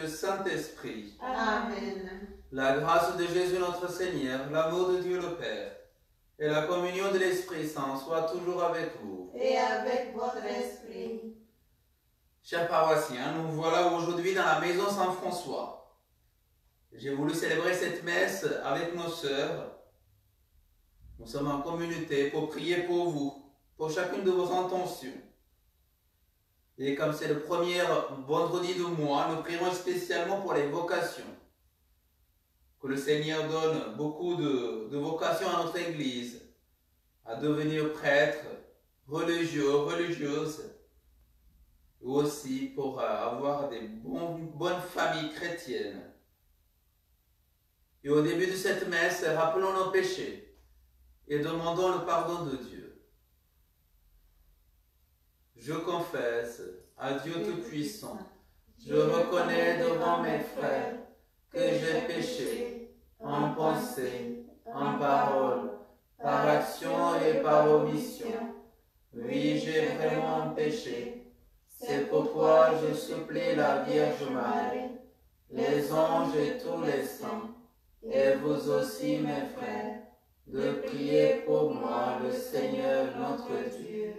Saint-Esprit. Amen. La grâce de Jésus notre Seigneur, l'amour de Dieu le Père et la communion de l'Esprit Saint soient toujours avec vous. Et avec votre esprit. Chers paroissiens, nous voilà aujourd'hui dans la maison Saint-François. J'ai voulu célébrer cette messe avec nos sœurs. Nous sommes en communauté pour prier pour vous, pour chacune de vos intentions. Et comme c'est le premier vendredi du mois, nous prierons spécialement pour les vocations. Que le Seigneur donne beaucoup de vocations à notre Église, à devenir prêtres, religieux, religieuses, ou aussi pour avoir des bonnes familles chrétiennes. Et au début de cette messe, rappelons nos péchés et demandons le pardon de Dieu. Je confesse à Dieu Tout-Puissant, je reconnais devant mes frères que j'ai péché en pensée, en parole, par action et par omission. Oui, j'ai vraiment péché. C'est pourquoi je supplie la Vierge Marie, les anges et tous les saints, et vous aussi mes frères, de prier pour moi le Seigneur notre Dieu.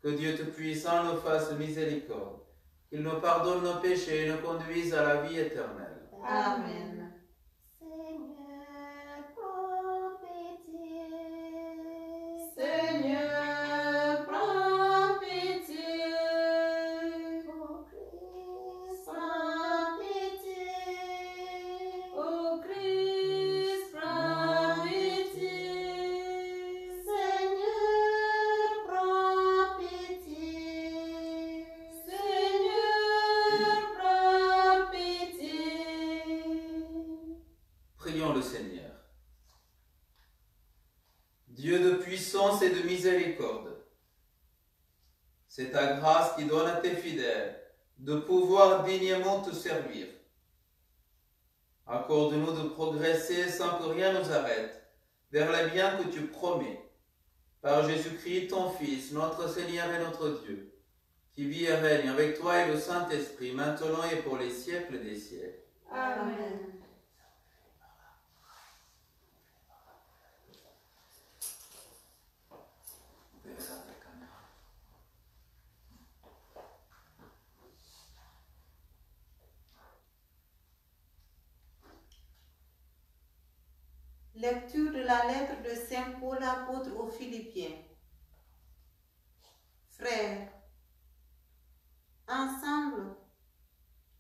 Que Dieu Tout-Puissant nous fasse miséricorde, qu'il nous pardonne nos péchés et nous conduise à la vie éternelle. Amen. Seigneur, prends pitié. Seigneur, prends pitié. Ô Christ, prends pitié. Ô Christ, prends pitié. Seigneur, prends pitié. Seigneur, prends pitié. Prions le Seigneur. Dieu de puissance et de miséricorde, c'est ta grâce qui donne à tes fidèles de pouvoir dignement te servir. Accorde-nous de progresser sans que rien nous arrête vers les biens que tu promets. Par Jésus-Christ, ton Fils, notre Seigneur et notre Dieu, qui vit et règne avec toi et le Saint-Esprit, maintenant et pour les siècles des siècles. Amen. Lecture de la lettre de Saint Paul apôtre aux Philippiens. Frères, ensemble,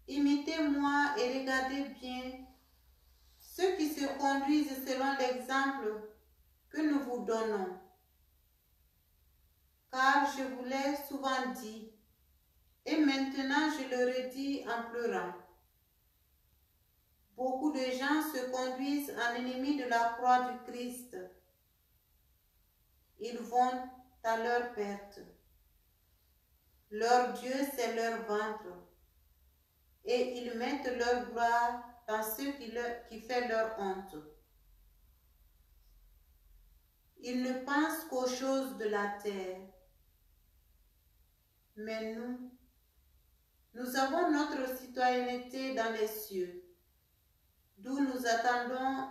imitez-moi et regardez bien ceux qui se conduisent selon l'exemple que nous vous donnons. Car je vous l'ai souvent dit, et maintenant je le redis en pleurant. Beaucoup de gens se conduisent en ennemis de la croix du Christ. Ils vont à leur perte. Leur Dieu, c'est leur ventre. Et ils mettent leur gloire dans ce qui fait leur honte. Ils ne pensent qu'aux choses de la terre. Mais nous avons notre citoyenneté dans les cieux, d'où nous attendons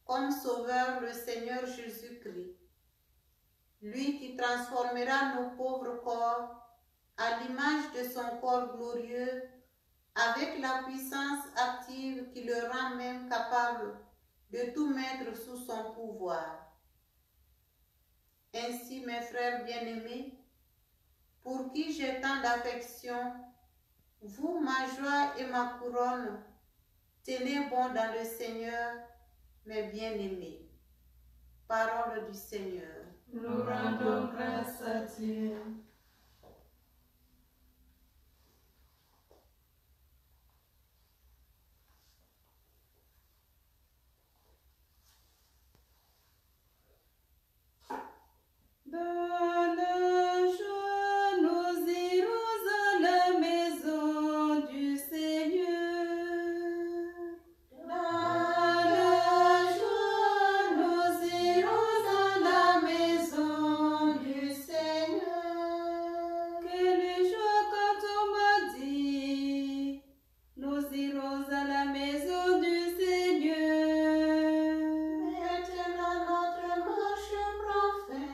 comme sauveur le Seigneur Jésus-Christ, lui qui transformera nos pauvres corps à l'image de son corps glorieux, avec la puissance active qui le rend même capable de tout mettre sous son pouvoir. Ainsi, mes frères bien-aimés, pour qui j'ai tant d'affection, vous, ma joie et ma couronne, tenez bon dans le Seigneur, mes bien-aimés. Parole du Seigneur. Nous rendons grâce à Dieu. Dans la joie, nous irons à la maison du Seigneur. Dans la joie, nous irons à la maison du Seigneur. Quelle joie quand on m'a dit, nous irons à la maison du Seigneur. Maintenant notre marche prend fin.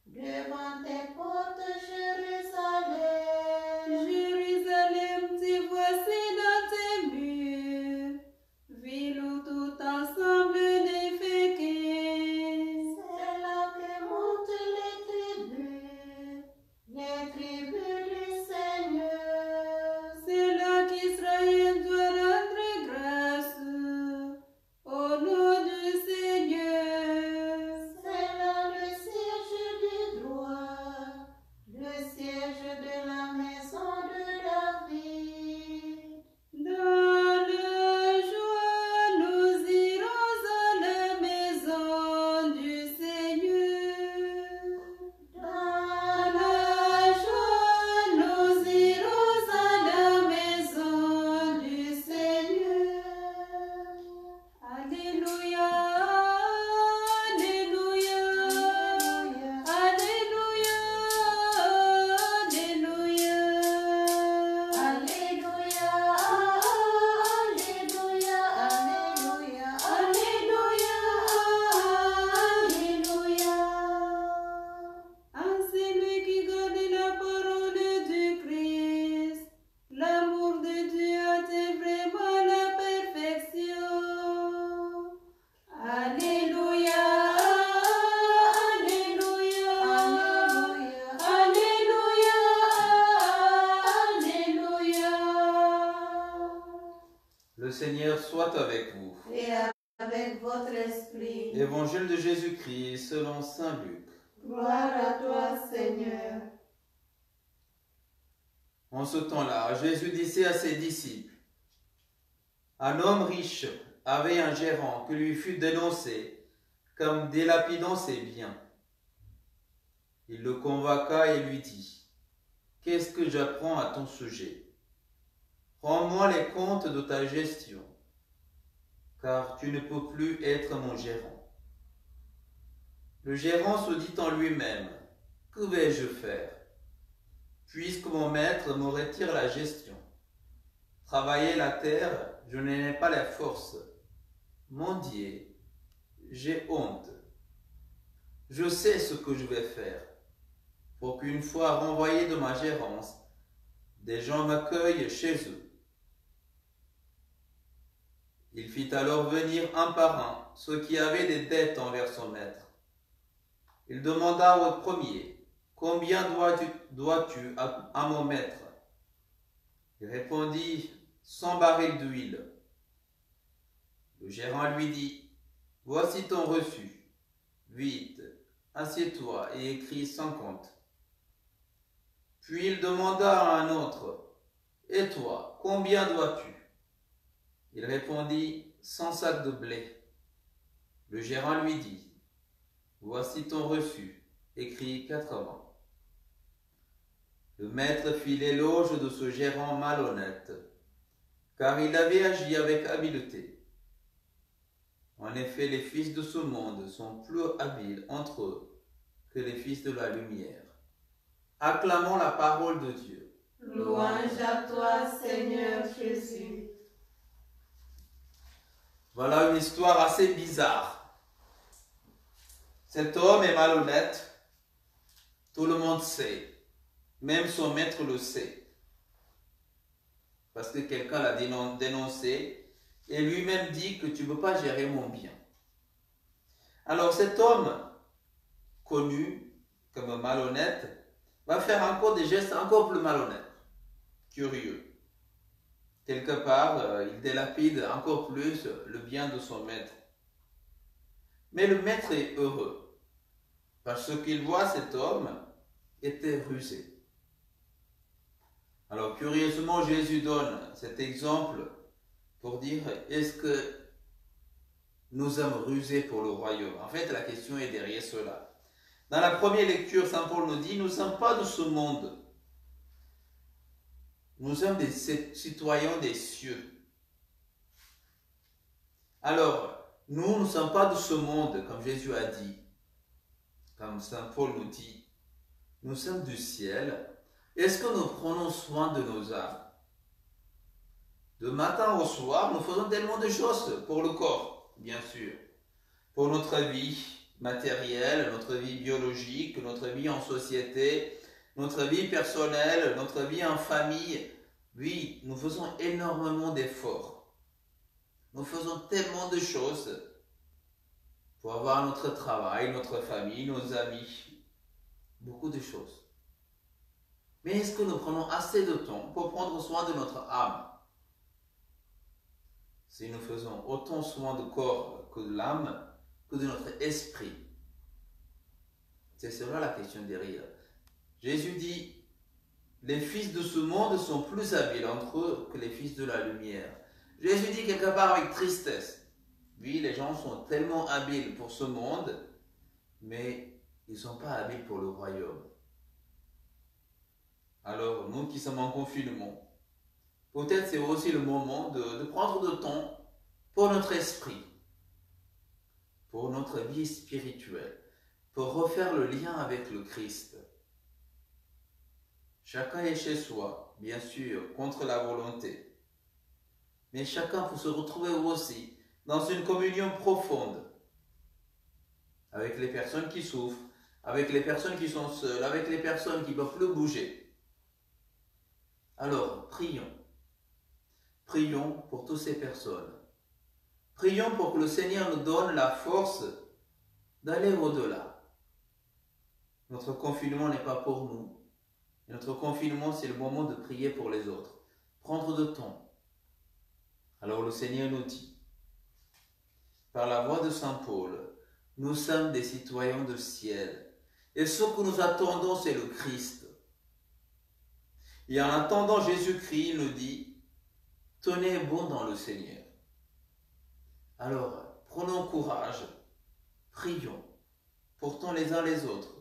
Devant tes portes, Jérusalem. Jérusalem, t'y voici dans tes murs, ville où tout ensemble n'est fait qu'un. C'est là que montent les tribus du Seigneur. C'est là qu'Israël doit rendre grâce au nom du Seigneur. C'est là le siège du droit, le siège de la maison de David. Dans la joie, nous irons à la maison du Seigneur. Dans la joie, nous irons à la maison du Seigneur. Alléluia, Alléluia, Alléluia, Alléluia, Alléluia, Alléluia, Alléluia, Alléluia. À celui qui garde la parole du Christ, l'amour de Dieu atteint vraiment la perfection. Alléluia, Alléluia, Alléluia, Alléluia. Le Seigneur soit avec vous. Et avec votre esprit. Évangile de Jésus-Christ selon saint Luc. Gloire à toi, Seigneur. En ce temps-là, Jésus disait à ses disciples, « Un homme riche avait un gérant qui lui fut dénoncé comme dilapidant ses biens. Il le convoqua et lui dit, « Qu'est-ce que j'apprends à ton sujet? Rends-moi les comptes de ta gestion, car tu ne peux plus être mon gérant. » Le gérant se dit en lui-même, « Que vais-je faire, puisque mon maître me retire la gestion? Travailler la terre, je n'en ai pas la force. Mendier, j'ai honte. Je sais ce que je vais faire, pour qu'une fois renvoyé de ma gérance, des gens m'accueillent chez eux. » Il fit alors venir un par un ceux qui avaient des dettes envers son maître. Il demanda au premier, « Combien dois-tu à mon maître ?» Il répondit, « 100 barils d'huile. » Le gérant lui dit, « Voici ton reçu. Vite, assieds-toi et écris 50. » Puis il demanda à un autre, « Et toi, combien dois-tu » Il répondit, 100 sacs de blé. Le gérant lui dit, « Voici ton reçu, écris 80. » Le maître fit l'éloge de ce gérant malhonnête, car il avait agi avec habileté. En effet, les fils de ce monde sont plus habiles entre eux que les fils de la lumière. Acclamons la parole de Dieu. Louange à toi, Seigneur Jésus. Voilà une histoire assez bizarre. Cet homme est malhonnête. Tout le monde sait. Même son maître le sait. Parce que quelqu'un l'a dénoncé et lui-même dit que tu ne peux pas gérer mon bien. Alors cet homme, connu comme malhonnête, va faire encore des gestes encore plus malhonnêtes, curieux. Quelque part, il délapide encore plus le bien de son maître. Mais le maître est heureux, parce qu'il voit cet homme était rusé. Alors curieusement, Jésus donne cet exemple pour dire, est-ce que nous sommes rusés pour le royaume? En fait, la question est derrière cela. Dans la première lecture, Saint Paul nous dit, nous ne sommes pas de ce monde. Nous sommes des citoyens des cieux. Alors, nous ne sommes pas de ce monde, comme Jésus a dit, comme Saint Paul nous dit. Nous sommes du ciel. Est-ce que nous prenons soin de nos âmes? De matin au soir, nous faisons tellement de choses pour le corps, bien sûr. Pour notre vie matérielle, notre vie biologique, notre vie en société, notre vie personnelle, notre vie en famille. Oui, nous faisons énormément d'efforts. Nous faisons tellement de choses pour avoir notre travail, notre famille, nos amis. Beaucoup de choses. Mais est-ce que nous prenons assez de temps pour prendre soin de notre âme? Si nous faisons autant soin du corps que de l'âme, que de notre esprit. C'est cela la question derrière. Jésus dit, les fils de ce monde sont plus habiles entre eux que les fils de la lumière. Jésus dit quelque part avec tristesse. Oui, les gens sont tellement habiles pour ce monde, mais ils ne sont pas habiles pour le royaume. Alors, nous qui sommes en confinement, peut-être c'est aussi le moment de prendre du temps pour notre esprit, pour notre vie spirituelle, pour refaire le lien avec le Christ. Chacun est chez soi, bien sûr, contre la volonté. Mais chacun peut se retrouver aussi dans une communion profonde avec les personnes qui souffrent, avec les personnes qui sont seules, avec les personnes qui ne peuvent plus bouger. Alors, prions. Prions pour toutes ces personnes. Prions pour que le Seigneur nous donne la force d'aller au-delà. Notre confinement n'est pas pour nous. Notre confinement, c'est le moment de prier pour les autres. Prendre de temps. Alors le Seigneur nous dit, par la voix de Saint Paul, nous sommes des citoyens du ciel. Et ce que nous attendons, c'est le Christ. Et en attendant Jésus-Christ, il nous dit, tenez bon dans le Seigneur. Alors, prenons courage, prions, portons les uns les autres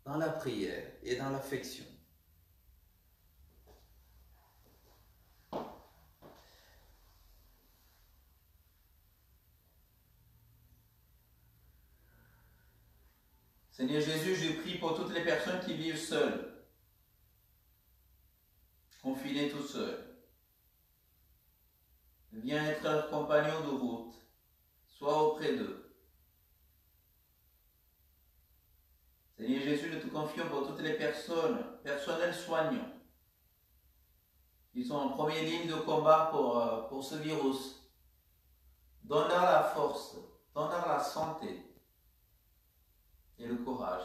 dans la prière et dans l'affection. Seigneur Jésus, je prie pour toutes les personnes qui vivent seules, confinées tout seuls. Viens être leur compagnon de route, sois auprès d'eux. Seigneur Jésus, nous te confions pour toutes les personnes, personnels soignants, qui sont en première ligne de combat pour ce virus. Donne-leur la force, donne-leur la santé et le courage.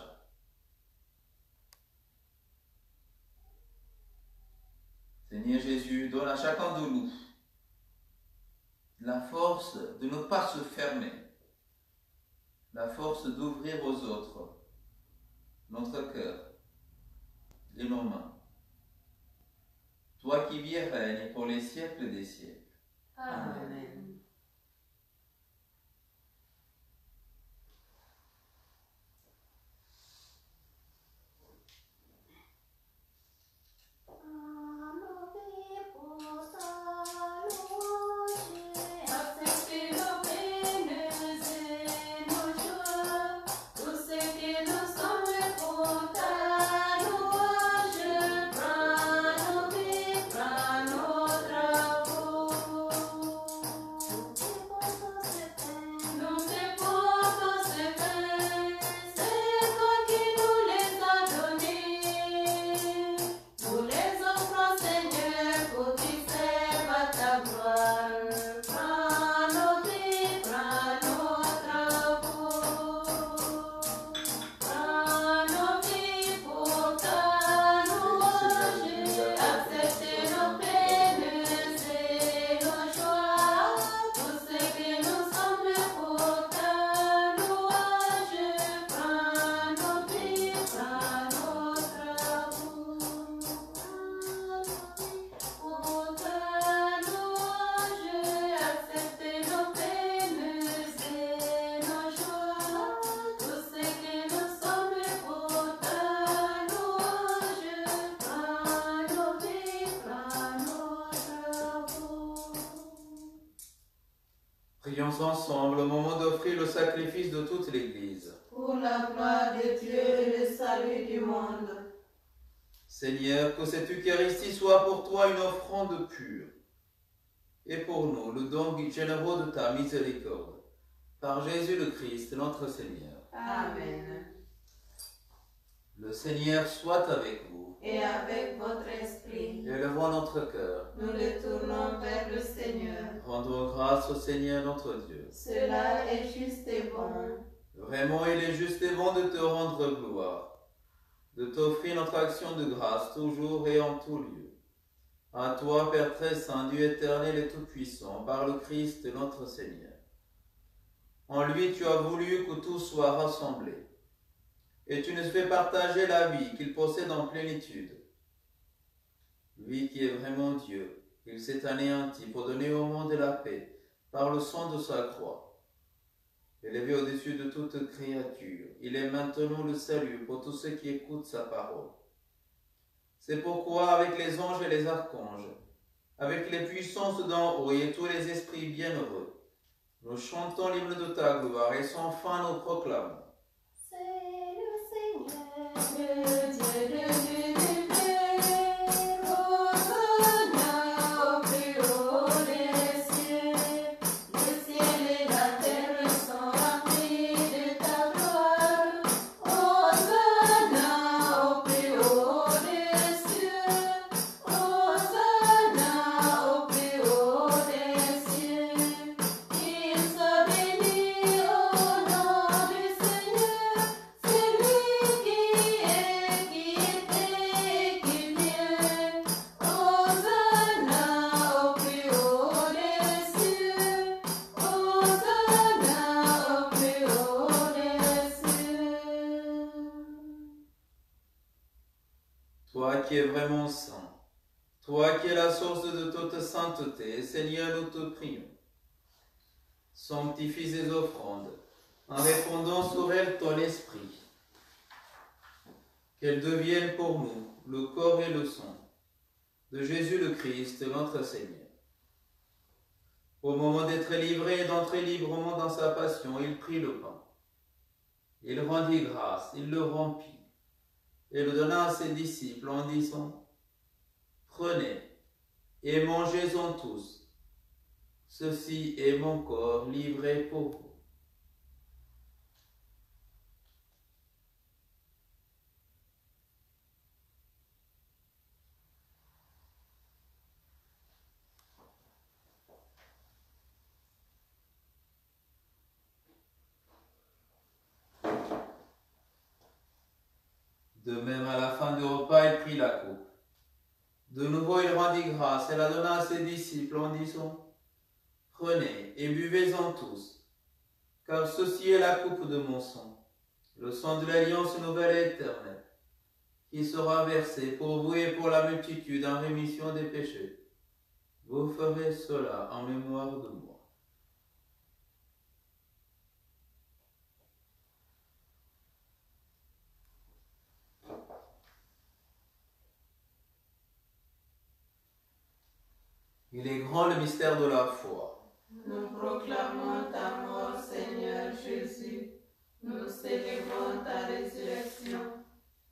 Seigneur Jésus, donne à chacun de nous la force de ne pas se fermer, la force d'ouvrir aux autres notre cœur et nos mains. Toi qui vis et règnes pour les siècles des siècles. Amen. Louange. Prions ensemble au moment d'offrir le sacrifice de toute l'Église. Pour la gloire de Dieu et le salut du monde. Seigneur, que cette Eucharistie soit pour toi une offrande pure, et pour nous le don généreux de ta miséricorde. Par Jésus le Christ, notre Seigneur. Amen. Le Seigneur soit avec vous. Et avec votre esprit, Élevons notre cœur. nous le tournons vers le Seigneur. Rendons grâce au Seigneur notre Dieu. Cela est juste et bon. Vraiment, il est juste et bon de te rendre gloire, de t'offrir notre action de grâce toujours et en tout lieu. À toi, Père très saint, Dieu éternel et tout-puissant, par le Christ notre Seigneur. En lui, tu as voulu que tout soit rassemblé, et tu nous fais partager la vie qu'il possède en plénitude. Lui qui est vraiment Dieu, il s'est anéanti pour donner au monde la paix par le sang de sa croix. Élevé au-dessus de toute créature, il est maintenant le salut pour tous ceux qui écoutent sa parole. C'est pourquoi, avec les anges et les archanges, avec les puissances d'en haut et tous les esprits bienheureux, nous chantons l'hymne de ta gloire et sans fin nous proclamons. C'est le Seigneur, le Dieu du Père, Hosanna au plus haut des cieux. Le ciel et la terre sont remplis de ta gloire. Hosanna au plus haut des cieux. Hosanna au plus haut des cieux. Qu'il soit béni au nom du Seigneur, celui qui est, qui était et qui vient. Hosanna au plus haut des cieux. Hosanna au plus haut des cieux. Toi qui es vraiment saint, toi qui es la source de toute sainteté, Seigneur, nous te prions. Sanctifie ces offrandes en répandant sur elles ton esprit. Qu'elles deviennent pour nous le corps et le sang de Jésus le Christ, notre Seigneur. Au moment d'être livré et d'entrer librement dans sa passion, il prit le pain. Il rendit grâce, il le rompit et le donna à ses disciples en disant : Prenez et mangez-en tous. Ceci est mon corps livré pour vous. De même, à la fin du repas, il prit la coupe. De nouveau, il rendit grâce et la donna à ses disciples en disant : Prenez et buvez-en tous, car ceci est la coupe de mon sang, le sang de l'alliance nouvelle et éternelle, qui sera versé pour vous et pour la multitude en rémission des péchés. Vous ferez cela en mémoire de moi. Il est grand le mystère de la foi. Nous proclamons ta mort, Seigneur Jésus. Nous célébrons ta résurrection.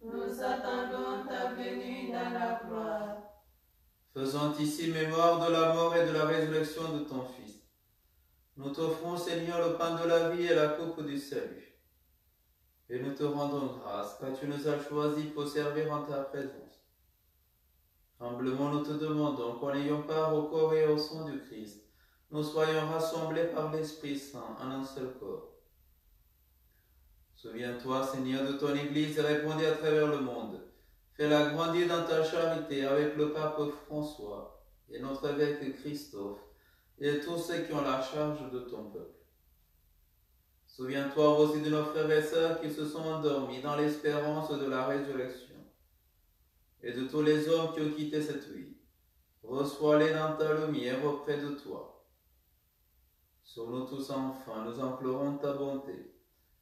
Nous attendons ta venue dans la gloire. Faisant ici mémoire de la mort et de la résurrection de ton Fils, nous t'offrons, Seigneur, le pain de la vie et la coupe du salut. Et nous te rendons grâce, car tu nous as choisis pour servir en ta présence. Humblement, nous te demandons qu'en ayant part au corps et au sang du Christ, nous soyons rassemblés par l'Esprit Saint en un seul corps. Souviens-toi, Seigneur, de ton Église et répandue à travers le monde. Fais-la grandir dans ta charité avec le pape François et notre évêque Christophe et tous ceux qui ont la charge de ton peuple. Souviens-toi aussi de nos frères et sœurs qui se sont endormis dans l'espérance de la résurrection et de tous les hommes qui ont quitté cette vie. Reçois-les dans ta lumière auprès de toi. Sur nous tous enfin, nous implorons ta bonté.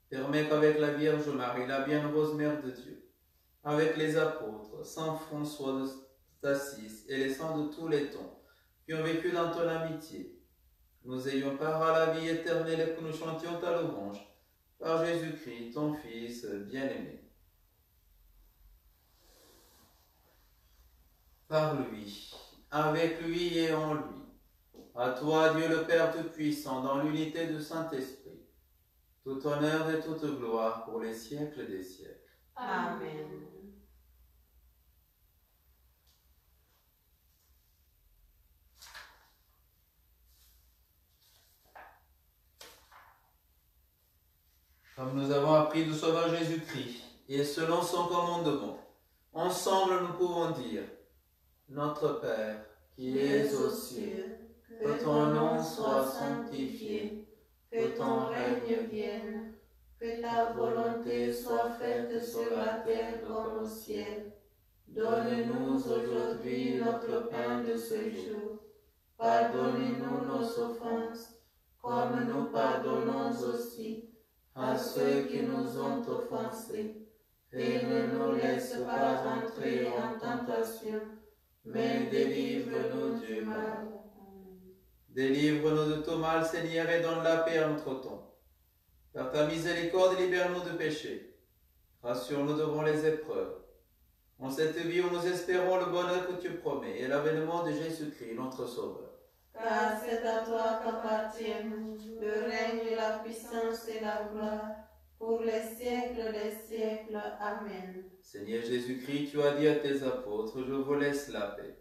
Permets qu'avec la Vierge Marie, la bienheureuse Mère de Dieu, avec les apôtres, saint François d'Assise et les saints de tous les temps, qui ont vécu dans ton amitié, nous ayons part à la vie éternelle et que nous chantions ta louange. Par Jésus-Christ, ton Fils bien-aimé. Par lui, avec lui et en lui. À toi, Dieu le Père Tout-Puissant, dans l'unité du Saint-Esprit, tout honneur et toute gloire pour les siècles des siècles. Amen. Comme nous avons appris du Sauveur Jésus-Christ, et selon son commandement, ensemble nous pouvons dire, Notre Père, qui es aux cieux, que ton nom soit sanctifié, que ton règne vienne, que ta volonté soit faite sur la terre comme au ciel. Donne-nous aujourd'hui notre pain de ce jour. Pardonne-nous nos offenses, comme nous pardonnons aussi à ceux qui nous ont offensés. Et ne nous laisse pas entrer en tentation, mais délivre-nous du mal. Délivre-nous de tout mal, Seigneur, et donne la paix à notre temps. Par ta miséricorde, libère-nous de péché. Rassure-nous devant les épreuves. En cette vie où nous espérons le bonheur que tu promets et l'avènement de Jésus-Christ, notre Sauveur. Car c'est à toi qu'appartiennent le règne, la puissance et la gloire, pour les siècles des siècles. Amen. Seigneur Jésus-Christ, tu as dit à tes apôtres, je vous laisse la paix.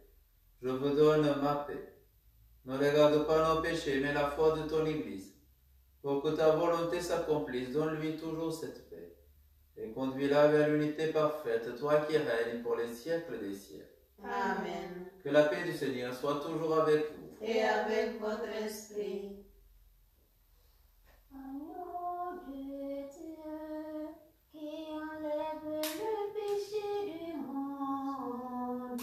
Je vous donne ma paix. Ne regarde pas nos péchés, mais la foi de ton Église. Pour que ta volonté s'accomplisse, donne-lui toujours cette paix. Et conduis-la vers l'unité parfaite, toi qui règnes pour les siècles des siècles. Amen. Que la paix du Seigneur soit toujours avec vous. Et avec votre esprit. Agneau de Dieu, qui enlève le péché du monde.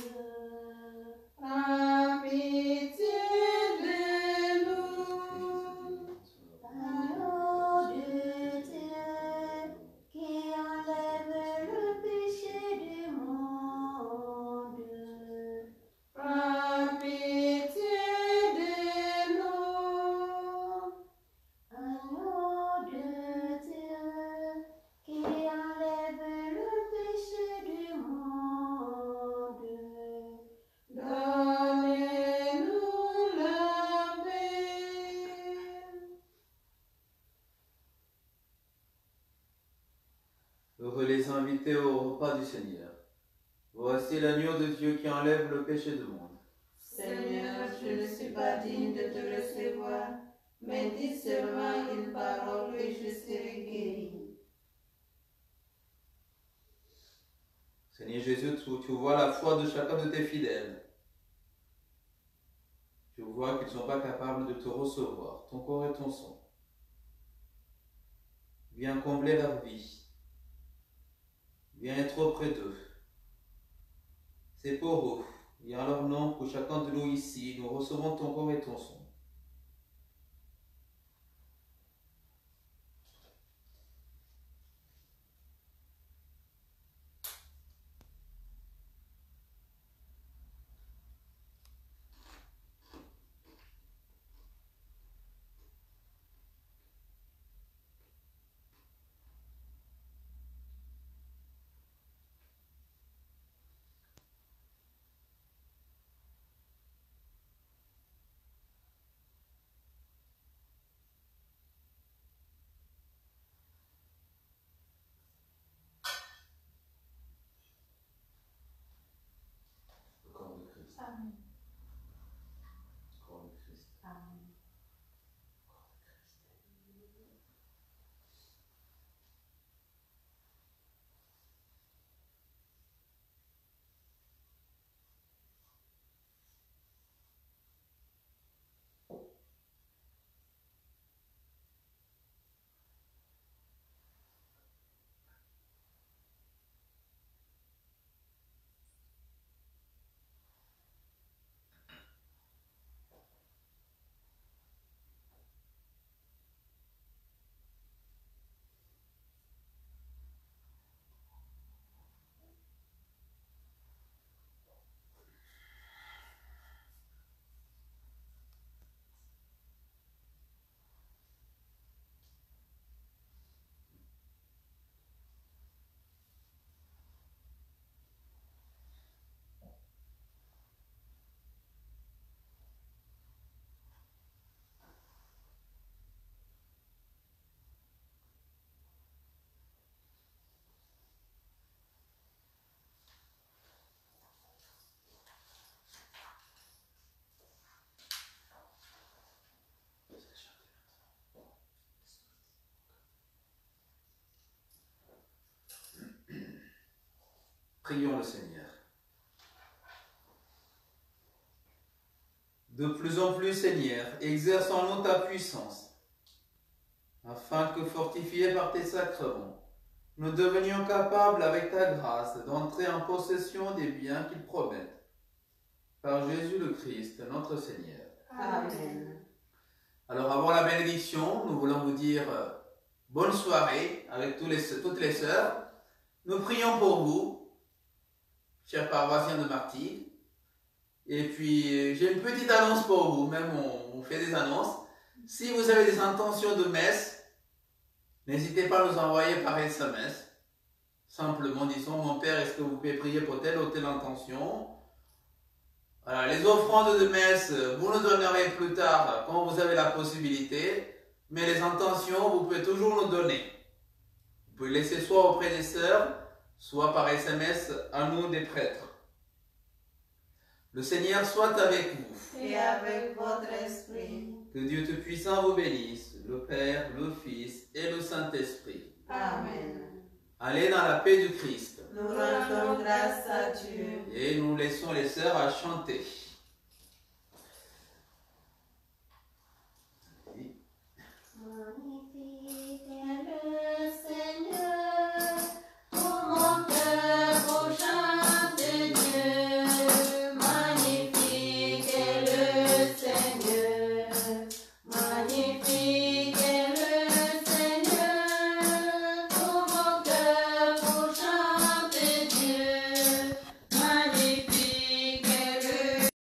Prends pitié de nous. Agneau de Dieu, qui enlève le péché du monde. Prends pitié de nous. Agneau de Dieu, qui enlève le péché du monde. Donnez-nous la paix. Heureux les invités au repas du Seigneur. Voici l'agneau de Dieu qui enlève le péché du monde. Seigneur, je ne suis pas digne de te recevoir, mais dis seulement une parole et je serai guéri. Seigneur Jésus, tu vois la foi de chacun de tes fidèles. Tu vois qu'ils ne sont pas capables de te recevoir, ton corps et ton sang. Viens combler leur vie. Viens être auprès d'eux. C'est pour eux et en leur nom que chacun de nous ici, nous recevons ton corps et ton sang. Prions le Seigneur. De plus en plus, Seigneur, exerce en nous ta puissance, afin que, fortifiés par tes sacrements, nous devenions capables, avec ta grâce, d'entrer en possession des biens qu'ils promettent. Par Jésus le Christ, notre Seigneur. Amen. Alors, avant la bénédiction, nous voulons vous dire bonne soirée avec toutes les sœurs. Nous prions pour vous, chers paroissiens de Martigues. Et puis, j'ai une petite annonce pour vous, même on fait des annonces. Si vous avez des intentions de messe, n'hésitez pas à nous envoyer par SMS. Simplement, disons, mon Père, est-ce que vous pouvez prier pour telle ou telle intention? Voilà, les offrandes de messe, vous nous donnerez plus tard quand vous avez la possibilité. Mais les intentions, vous pouvez toujours nous donner. Vous pouvez laisser soit auprès des sœurs, soit par SMS à nous des prêtres. Le Seigneur soit avec vous. Et avec votre esprit. Que Dieu Tout-Puissant vous bénisse, le Père, le Fils et le Saint-Esprit. Amen. Allez dans la paix du Christ. Nous rendons grâce à Dieu. Et nous laissons les sœurs à chanter.